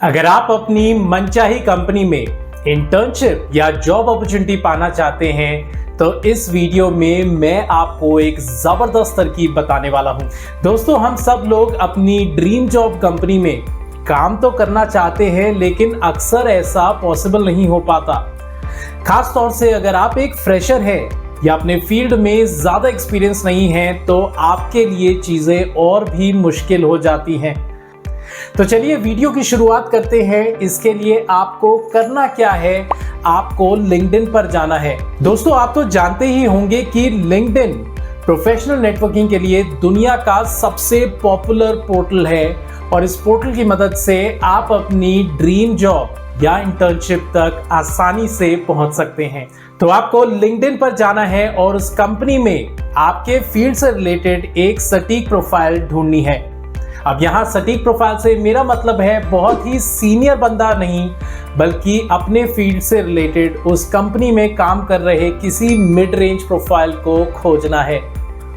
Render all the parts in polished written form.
अगर आप अपनी मनचाही कंपनी में इंटर्नशिप या जॉब अपॉर्चुनिटी पाना चाहते हैं तो इस वीडियो में मैं आपको एक जबरदस्त तरकीब बताने वाला हूं। दोस्तों, हम सब लोग अपनी ड्रीम जॉब कंपनी में काम तो करना चाहते हैं, लेकिन अक्सर ऐसा पॉसिबल नहीं हो पाता। खास तौर से अगर आप एक फ्रेशर हैं या अपने फील्ड में ज्यादा एक्सपीरियंस नहीं है तो आपके लिए चीजें और भी मुश्किल हो जाती हैं। तो चलिए वीडियो की शुरुआत करते हैं। इसके लिए आपको करना क्या है, आपको लिंक्डइन पर जाना है। दोस्तों, आप तो जानते ही होंगे कि लिंक्डइन प्रोफेशनल नेटवर्किंग के लिए दुनिया का सबसे पॉपुलर पोर्टल है और इस पोर्टल की मदद से आप अपनी ड्रीम जॉब या इंटर्नशिप तक आसानी से पहुंच सकते हैं। तो आपको लिंक्डइन पर जाना है और उस कंपनी में आपके फील्ड से रिलेटेड एक सटीक प्रोफाइल ढूंढनी है। अब यहाँ सटीक प्रोफाइल से मेरा मतलब है बहुत ही सीनियर बंदा नहीं, बल्कि अपने फील्ड से रिलेटेड उस कंपनी में काम कर रहे किसी मिड रेंज प्रोफाइल को खोजना है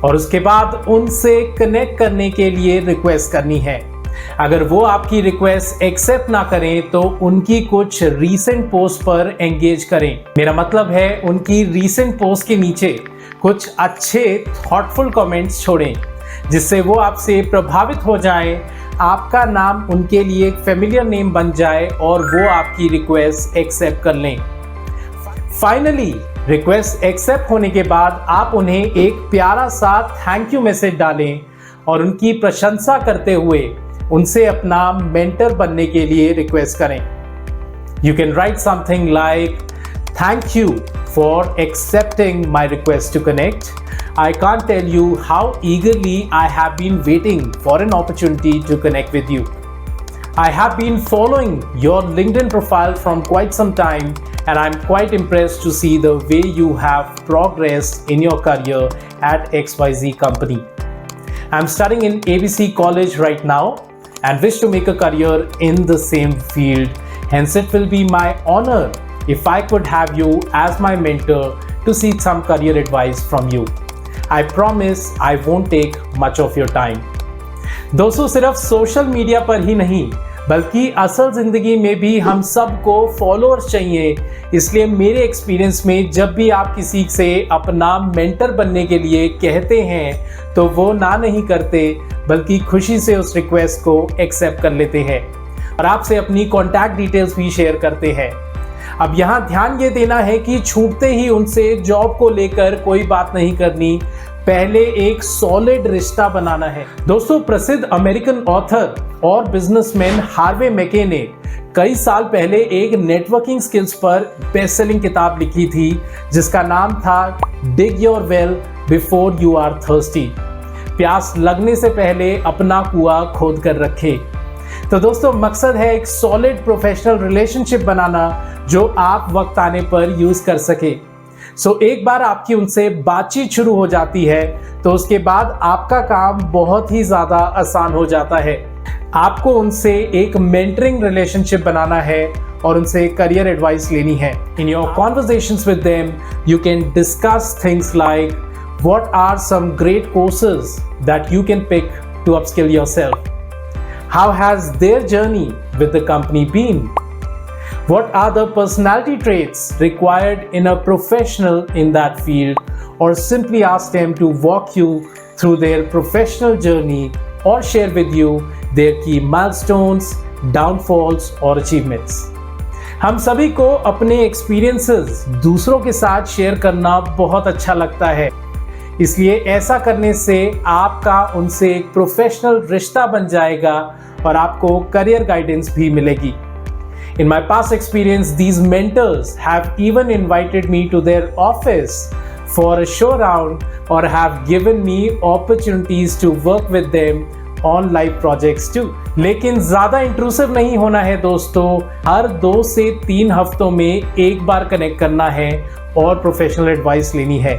और उसके बाद उनसे कनेक्ट करने के लिए रिक्वेस्ट करनी है। अगर वो आपकी रिक्वेस्ट एक्सेप्ट ना करें तो उनकी कुछ रीसेंट पोस्ट पर एंगेज करें। मेरा मतलब है उनकी रीसेंट पोस्ट के नीचे कुछ अच्छे थॉटफुल कमेंट्स छोड़ें, जिससे वो आपसे प्रभावित हो जाए, आपका नाम उनके लिए एक फेमिलियर नेम बन जाए और वो आपकी रिक्वेस्ट एक्सेप्ट कर लें। फाइनली रिक्वेस्ट एक्सेप्ट होने के बाद आप उन्हें एक प्यारा सा थैंक यू मैसेज डालें और उनकी प्रशंसा करते हुए उनसे अपना मेंटर बनने के लिए रिक्वेस्ट करें। You can write something like, thank you for accepting my request to connect. I can't tell you how eagerly I have been waiting for an opportunity to connect with you. I have been following your LinkedIn profile from quite some time and I'm quite impressed to see the way you have progressed in your career at XYZ company. I'm studying in ABC College right now and wish to make a career in the same field. Hence it will be my honor if I could have you as my mentor to seek some career advice from you. I promise I won't take much of your time. दोस्तों, सिर्फ social media पर ही नहीं बल्कि असल जिंदगी में भी हम सबको फॉलोअर्स चाहिए। इसलिए मेरे एक्सपीरियंस में जब भी आप किसी से अपना मेंटर बनने के लिए कहते हैं तो वो ना नहीं करते, बल्कि खुशी से उस रिक्वेस्ट को एक्सेप्ट कर लेते हैं और आपसे अपनी कॉन्टैक्ट डिटेल्स भी शेयर करते हैं। अब यहाँ ध्यान ये देना है कि छूटते ही उनसे जॉब को लेकर कोई बात नहीं करनी, पहले एक सॉलिड रिश्ता बनाना है। दोस्तों, प्रसिद्ध अमेरिकन ऑथर और बिजनेसमैन हार्वे मैके ने कई साल पहले एक नेटवर्किंग स्किल्स पर बेस्ट सेलिंग किताब लिखी थी जिसका नाम था dig your well before you are thirsty. प्यास लगने से पहले अपना कुआं खोद कर रखे। तो दोस्तों, मकसद है एक सॉलिड प्रोफेशनल रिलेशनशिप बनाना जो आप वक्त आने पर यूज कर सके। एक बार आपकी उनसे बातचीत शुरू हो जाती है तो उसके बाद आपका काम बहुत ही ज्यादा आसान हो जाता है। आपको उनसे एक मेंटरिंग रिलेशनशिप बनाना है और उनसे करियर एडवाइस लेनी है। In your conversations with them you can discuss things like what are some great courses that you can pick to upskill yourself. How has their journey with the company been? What are the personality traits required in a professional in that field? Or simply ask them to walk you through their professional journey or share with you their key milestones, downfalls or achievements. हम सभी को अपने experiences दूसरों के साथ share करना बहुत अच्छा लगता है, इसलिए ऐसा करने से आपका उनसे एक प्रोफेशनल रिश्ता बन जाएगा और आपको करियर गाइडेंस भी मिलेगी। In my past experience, these mentors have even invited me to their office for a show round or have given me opportunities to work with them on live projects too. लेकिन ज़्यादा intrusive नहीं होना है दोस्तों। हर 2 से 3 हफ्तों में एक बार कनेक्ट करना है और प्रोफेशनल एडवाइस लेनी है।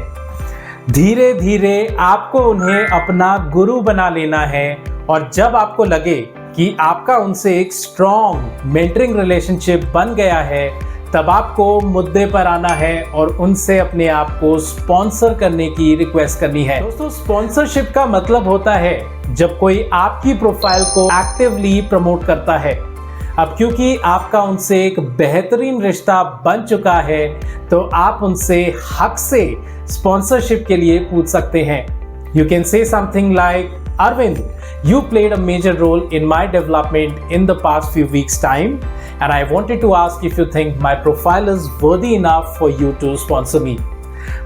धीरे धीरे आपको उन्हें अपना गुरु बना लेना है और जब आपको लगे कि आपका उनसे एक स्ट्रॉन्ग मेंटरिंग रिलेशनशिप बन गया है तब आपको मुद्दे पर आना है और उनसे अपने आप को स्पॉन्सर करने की रिक्वेस्ट करनी है। दोस्तों, स्पॉन्सरशिप का मतलब होता है जब कोई आपकी प्रोफाइल को एक्टिवली प्रमोट करता है। अब क्योंकि आपका उनसे एक बेहतरीन रिश्ता बन चुका है तो आप उनसे हक से स्पॉन्सरशिप के लिए पूछ सकते हैं। You can say something like, Arvind, you played a major role in my development in the past few weeks' time, and I wanted to ask if you think my profile is worthy enough for you to sponsor me.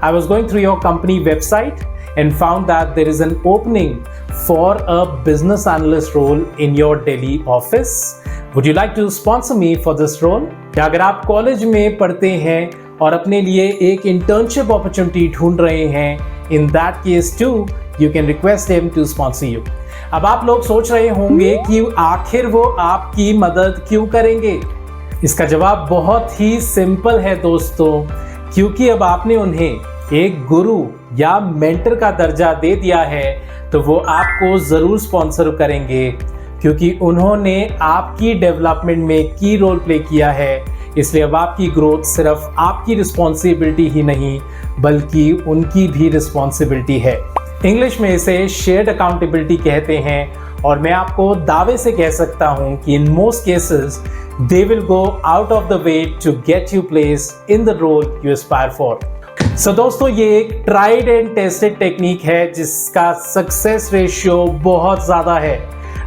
I was going through your company website and found that there is an opening for a business analyst role in your Delhi office. Would you like to sponsor me for this role? अगर आप college में पढ़ते हैं और अपने लिए एक internship opportunity ढूंढ रहे हैं, in that case too, you can request him to sponsor you. अब आप लोग सोच रहे होंगे कि आखिर वो आपकी मदद क्यों करेंगे? इसका जवाब बहुत ही सिंपल है दोस्तों, क्योंकि अब आपने उन्हें एक गुरु या मेंटर का दर्जा दे दिया है तो वो आपको ज़रूर स्पॉन्सर करेंगे, क्योंकि उन्होंने आपकी डेवलपमेंट में की रोल प्ले किया है। इसलिए अब आपकी ग्रोथ सिर्फ आपकी रिस्पॉन्सिबिलिटी ही नहीं बल्कि उनकी भी रिस्पॉन्सिबिलिटी है। इंग्लिश में इसे शेयर्ड अकाउंटेबिलिटी कहते हैं और मैं आपको दावे से कह सकता हूं कि in most cases they will go out of the way to get you place in the role you aspire for. So दोस्तों, ये एक ट्राइड एंड टेस्टेड टेक्निक है जिसका सक्सेस रेशियो बहुत ज़्यादा है।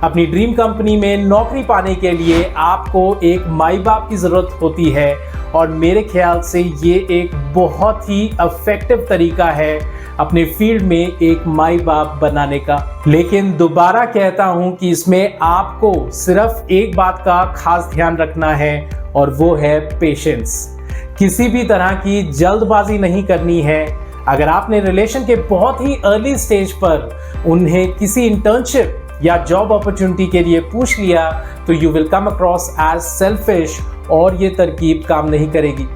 अपनी ड्रीम कंपनी में नौकरी पाने के लिए आपको एक माई बाप की ज़रूरत होती है और मेरे ख्याल से ये एक बहुत ही इफेक्टिव तरीका है अपने फील्ड में एक माई बाप बनाने का। लेकिन दोबारा कहता हूं कि इसमें आपको सिर्फ एक बात का खास ध्यान रखना है और वो है पेशेंस। किसी भी तरह की जल्दबाजी नहीं करनी है। अगर आपने रिलेशन के बहुत ही अर्ली स्टेज पर उन्हें किसी इंटर्नशिप या जॉब अपॉर्चुनिटी के लिए पूछ लिया तो you will come across as selfish और ये तरकीब काम नहीं करेगी।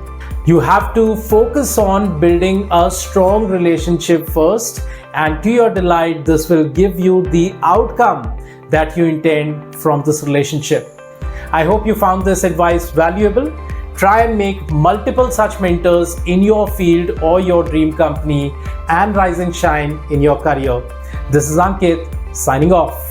You have to focus on building a strong relationship first, and to your delight, this will give you the outcome that you intend from this relationship. I hope you found this advice valuable. Try and make multiple such mentors in your field or your dream company and rise and shine in your career. This is Ankit signing off.